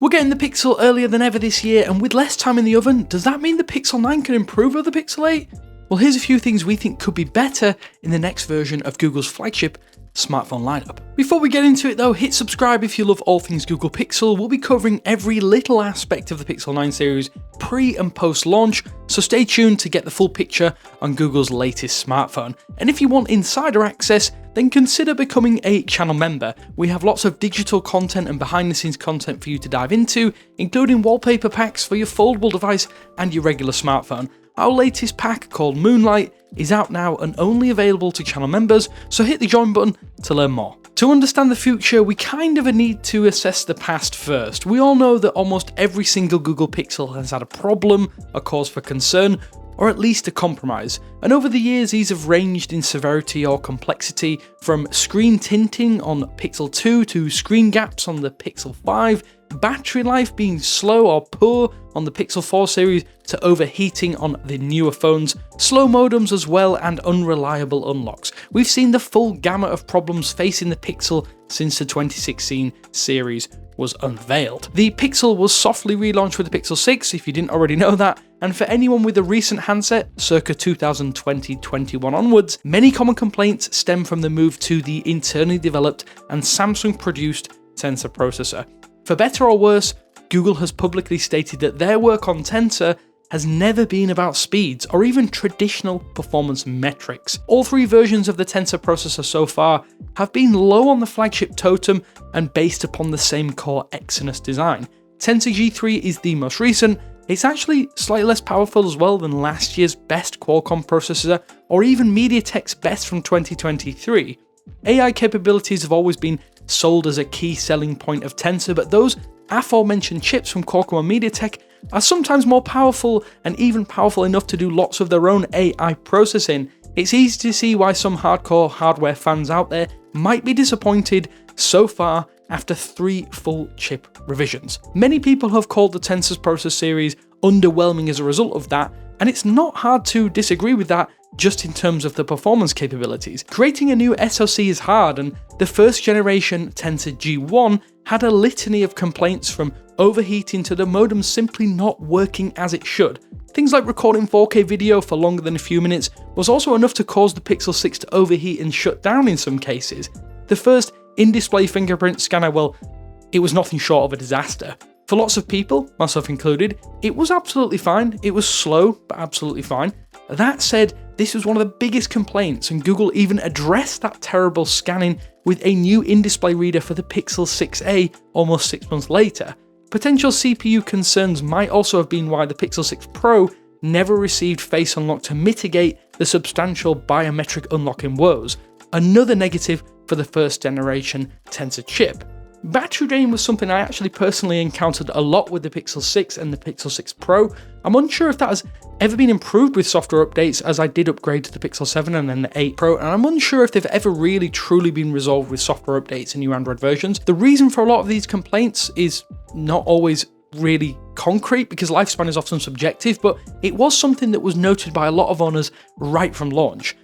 We're getting the Pixel earlier than ever this year, and with less time in the oven, does that mean the Pixel 9 can improve over the Pixel 8? Well, here's a few things we think could be better in the next version of Google's flagship smartphone lineup. Before we get into it though, hit subscribe if you love all things Google Pixel. We'll be covering every little aspect of the Pixel 9 series pre and post launch, so stay tuned to get the full picture on Google's latest smartphone. And if you want insider access, then consider becoming a channel member. We have lots of digital content and behind the scenes content for you to dive into, including wallpaper packs for your foldable device and your regular smartphone. Our latest pack, called Moonlight, is out now and only available to channel members, so hit the join button to learn more. To understand the future, we kind of need to assess the past first. We all know that almost every single Google Pixel has had a problem, a cause for concern, or at least a compromise. And over the years, these have ranged in severity or complexity, from screen tinting on Pixel 2 to screen gaps on the Pixel 5, battery life being slow or poor on the Pixel 4 series, to overheating on the newer phones, slow modems as well, and unreliable unlocks. We've seen the full gamut of problems facing the Pixel since the 2016 series was unveiled. The Pixel was softly relaunched with the Pixel 6, if you didn't already know that, and for anyone with a recent handset, circa 2020-21 onwards, many common complaints stem from the move to the internally developed and Samsung-produced Tensor processor. For better or worse, Google has publicly stated that their work on Tensor has never been about speeds or even traditional performance metrics. All three versions of the Tensor processor so far have been low on the flagship totem and based upon the same core Exynos design. Tensor G3 is the most recent. It's actually slightly less powerful as well than last year's best Qualcomm processor or even MediaTek's best from 2023. AI capabilities have always been sold as a key selling point of Tensor, but those aforementioned chips from Qualcomm and MediaTek are sometimes more powerful and even powerful enough to do lots of their own AI processing. It's easy to see why some hardcore hardware fans out there might be disappointed so far after 3 full chip revisions. Many people have called the Tensor processor series underwhelming as a result of that, and it's not hard to disagree with that just in terms of the performance capabilities. Creating a new SoC is hard, and the first generation Tensor G1 had a litany of complaints from overheating to the modem simply not working as it should. Things like recording 4K video for longer than a few minutes was also enough to cause the Pixel 6 to overheat and shut down in some cases. The first in-display fingerprint scanner, well, it was nothing short of a disaster. For lots of people, myself included, it was absolutely fine. It was slow, but absolutely fine. That said, this was one of the biggest complaints, and Google even addressed that terrible scanning with a new in-display reader for the Pixel 6a almost 6 months later. Potential CPU concerns might also have been why the Pixel 6 Pro never received Face Unlock to mitigate the substantial biometric unlocking woes, another negative for the first generation Tensor chip. Battery drain was something I actually personally encountered a lot with the Pixel 6 and the Pixel 6 Pro. I'm unsure if that has ever been improved with software updates, as I did upgrade to the Pixel 7 and then the 8 Pro, and I'm unsure if they've ever really truly been resolved with software updates and new Android versions. The reason for a lot of these complaints is not always really concrete because lifespan is often subjective, but it was something that was noted by a lot of owners right from launch.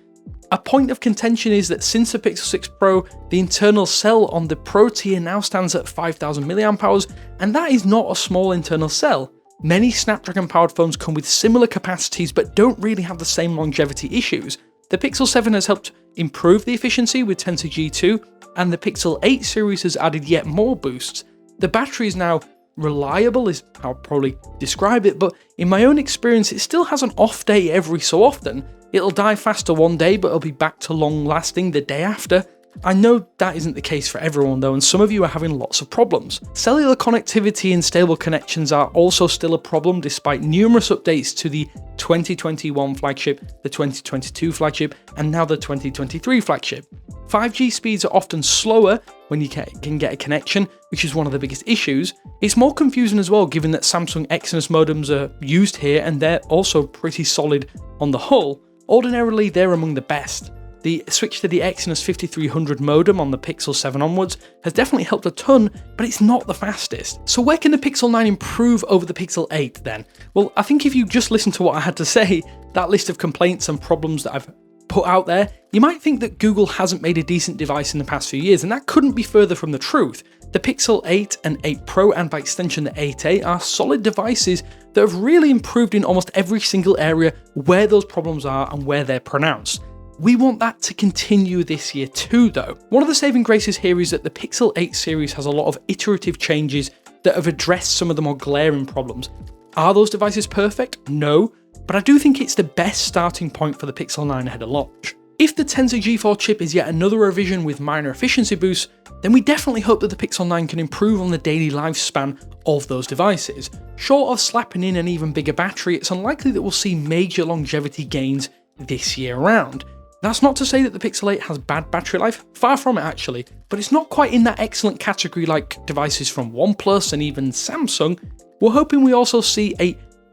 A point of contention is that since the Pixel 6 Pro, the internal cell on the Pro tier now stands at 5000 mAh, and that is not a small internal cell. Many Snapdragon-powered phones come with similar capacities but don't really have the same longevity issues. The Pixel 7 has helped improve the efficiency with Tensor G2, and the Pixel 8 series has added yet more boosts. The battery is now reliable, is how I'll probably describe it, but in my own experience it still has an off day every so often. It'll die faster one day, but it'll be back to long lasting the day after. I know that isn't the case for everyone though, and some of you are having lots of problems. Cellular connectivity and stable connections are also still a problem despite numerous updates to the 2021 flagship, the 2022 flagship, and now the 2023 flagship. 5G speeds are often slower when you can get a connection, which is one of the biggest issues. It's more confusing as well given that Samsung Exynos modems are used here and they're also pretty solid on the whole. Ordinarily, they're among the best. The switch to the Exynos 5300 modem on the Pixel 7 onwards has definitely helped a ton, but it's not the fastest. So where can the Pixel 9 improve over the Pixel 8 then? Well, I think if you just listen to what I had to say, that list of complaints and problems that I've put out there, you might think that Google hasn't made a decent device in the past few years, and that couldn't be further from the truth. The Pixel 8 and 8 Pro, and by extension the 8a, are solid devices that have really improved in almost every single area where those problems are and where they're pronounced. We want that to continue this year too though. One of the saving graces here is that the Pixel 8 series has a lot of iterative changes that have addressed some of the more glaring problems. Are those devices perfect? No, but I do think it's the best starting point for the Pixel 9 ahead of launch. If the Tensor G4 chip is yet another revision with minor efficiency boosts, then we definitely hope that the Pixel 9 can improve on the daily lifespan of those devices. Short of slapping in an even bigger battery, it's unlikely that we'll see major longevity gains this year round. That's not to say that the Pixel 8 has bad battery life, far from it actually, but it's not quite in that excellent category like devices from OnePlus and even Samsung. We're hoping we also see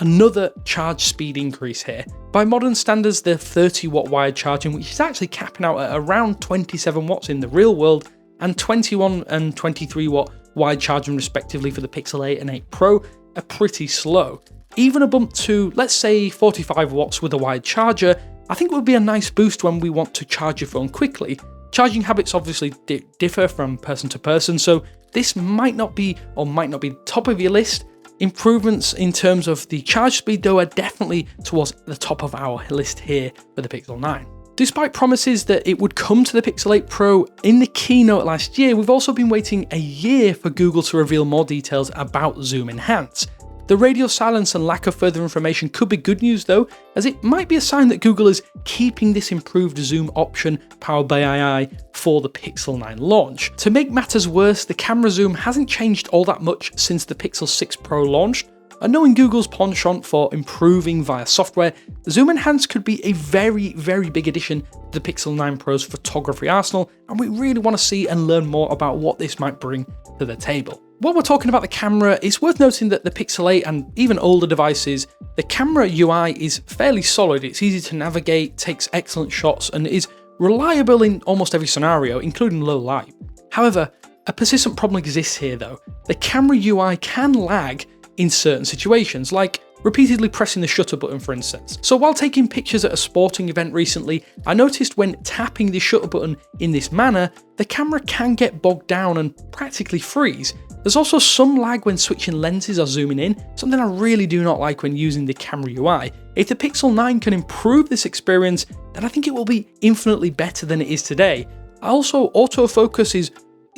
another charge speed increase here. By modern standards, the 30 watt wired charging, which is actually capping out at around 27 watts in the real world, and 21 and 23 watt wired charging respectively for the Pixel 8 and 8 Pro, are pretty slow. Even a bump to, let's say, 45 watts with a wired charger, I think would be a nice boost when we want to charge your phone quickly. Charging habits obviously differ from person to person, so this might not be top of your list. Improvements in terms of the charge speed though are definitely towards the top of our list here for the Pixel 9. Despite promises that it would come to the Pixel 8 Pro in the keynote last year, we've also been waiting a year for Google to reveal more details about Zoom Enhance. The radio silence and lack of further information could be good news though, as it might be a sign that Google is keeping this improved zoom option powered by AI for the Pixel 9 launch. To make matters worse, the camera zoom hasn't changed all that much since the Pixel 6 Pro launched, and knowing Google's penchant for improving via software, Zoom Enhance could be a very, very big addition to the Pixel 9 Pro's photography arsenal, and we really want to see and learn more about what this might bring to the table. While we're talking about the camera, it's worth noting that the Pixel 8 and even older devices, the camera UI is fairly solid. It's easy to navigate, takes excellent shots, and is reliable in almost every scenario, including low light. However, a persistent problem exists here though. The camera UI can lag in certain situations, like repeatedly pressing the shutter button for instance. So while taking pictures at a sporting event recently, I noticed when tapping the shutter button in this manner, the camera can get bogged down and practically freeze. There's also some lag when switching lenses or zooming in, something I really do not like when using the camera UI. If the Pixel 9 can improve this experience, then I think it will be infinitely better than it is today. Also, autofocus is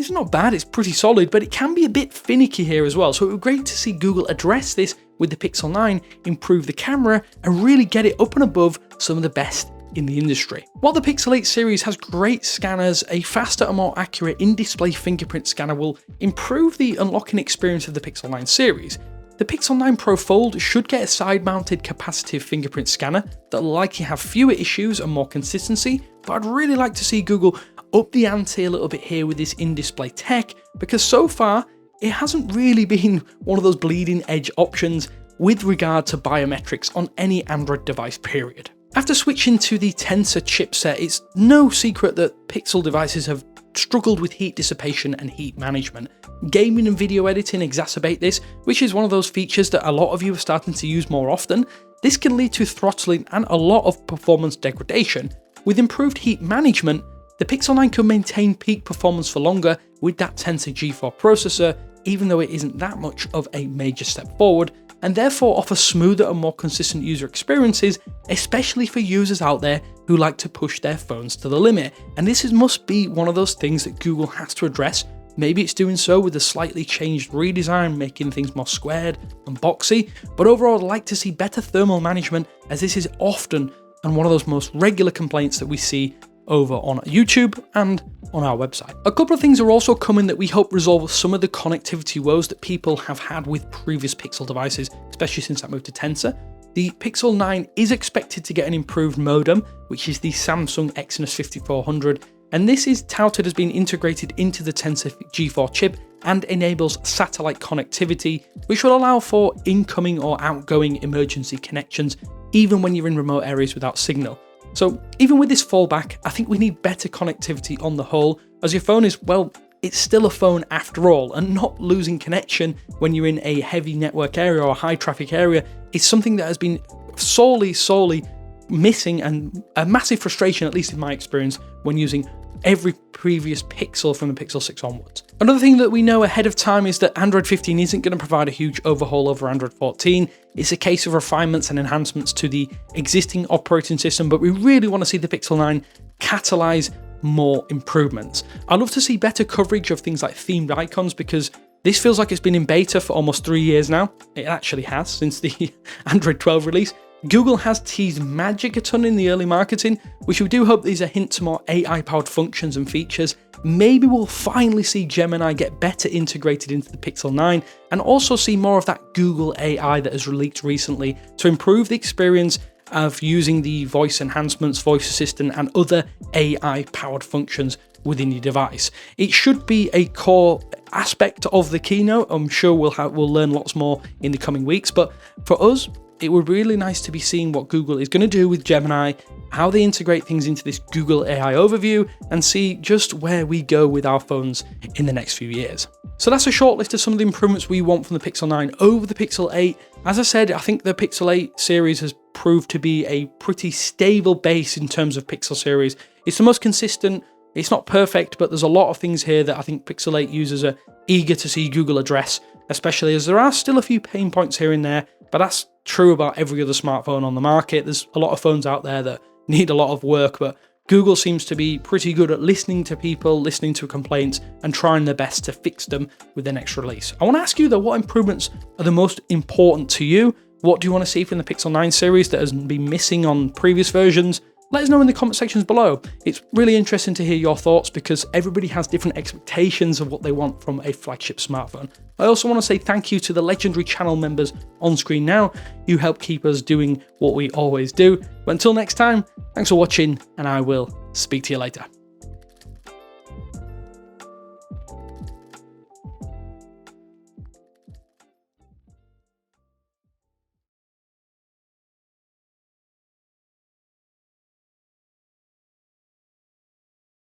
not bad, it's pretty solid, but it can be a bit finicky here as well, so it would be great to see Google address this with the Pixel 9, improve the camera, and really get it up and above some of the best in the industry. While the Pixel 8 series has great scanners, a faster and more accurate in-display fingerprint scanner will improve the unlocking experience of the Pixel 9 series. The Pixel 9 Pro Fold should get a side-mounted capacitive fingerprint scanner that will likely have fewer issues and more consistency, but I'd really like to see Google up the ante a little bit here with this in-display tech, because so far it hasn't really been one of those bleeding edge options with regard to biometrics on any Android device period. After switching to the Tensor chipset, it's no secret that Pixel devices have struggled with heat dissipation and heat management. Gaming and video editing exacerbate this, which is one of those features that a lot of you are starting to use more often. This can lead to throttling and a lot of performance degradation. With improved heat management, the Pixel 9 can maintain peak performance for longer with that Tensor G4 processor, even though it isn't that much of a major step forward, and therefore offer smoother and more consistent user experiences, especially for users out there who like to push their phones to the limit. And this must be one of those things that Google has to address. Maybe it's doing so with a slightly changed redesign, making things more squared and boxy, but overall I'd like to see better thermal management, as this is often and one of those most regular complaints that we see over on YouTube and on our website. A couple of things are also coming that we hope resolve some of the connectivity woes that people have had with previous Pixel devices, especially since that moved to Tensor. The Pixel 9 is expected to get an improved modem, which is the Samsung Exynos 5400, and this is touted as being integrated into the Tensor G4 chip and enables satellite connectivity, which will allow for incoming or outgoing emergency connections, even when you're in remote areas without signal. So even with this fallback, I think we need better connectivity on the whole, as your phone is, well, it's still a phone after all, and not losing connection when you're in a heavy network area or a high traffic area is something that has been sorely missing, and a massive frustration, at least in my experience, when using every previous Pixel from the Pixel 6 onwards. Another thing that we know ahead of time is that Android 15 isn't going to provide a huge overhaul over Android 14. It's a case of refinements and enhancements to the existing operating system, but we really want to see the Pixel 9 catalyze more improvements. I'd love to see better coverage of things like themed icons, because this feels like it's been in beta for almost 3 years now. It actually has, since the Android 12 release. Google has teased Magic a ton in the early marketing, which we do hope these are hints to more AI-powered functions and features. Maybe we'll finally see Gemini get better integrated into the Pixel 9, and also see more of that Google AI that has leaked recently to improve the experience of using the voice enhancements, voice assistant, and other AI-powered functions within your device. It should be a core aspect of the keynote. I'm sure we'll learn lots more in the coming weeks, but for us, it would be really nice to be seeing what Google is going to do with Gemini, how they integrate things into this Google AI overview, and see just where we go with our phones in the next few years. So that's a short list of some of the improvements we want from the Pixel 9 over the Pixel 8. As I said, I think the Pixel 8 series has proved to be a pretty stable base in terms of Pixel series. It's the most consistent. It's not perfect, but there's a lot of things here that I think Pixel 8 users are eager to see Google address, especially as there are still a few pain points here and there, but that's true about every other smartphone on the market. There's a lot of phones out there that need a lot of work, but Google seems to be pretty good at listening to people, listening to complaints, and trying their best to fix them with their next release. I want to ask you though, what improvements are the most important to you? What do you want to see from the Pixel 9 series that has been missing on previous versions? Let us know in the comment sections below. It's really interesting to hear your thoughts, because everybody has different expectations of what they want from a flagship smartphone. I also want to say thank you to the legendary channel members on screen now. You help keep us doing what we always do. But until next time, thanks for watching, and I will speak to you later.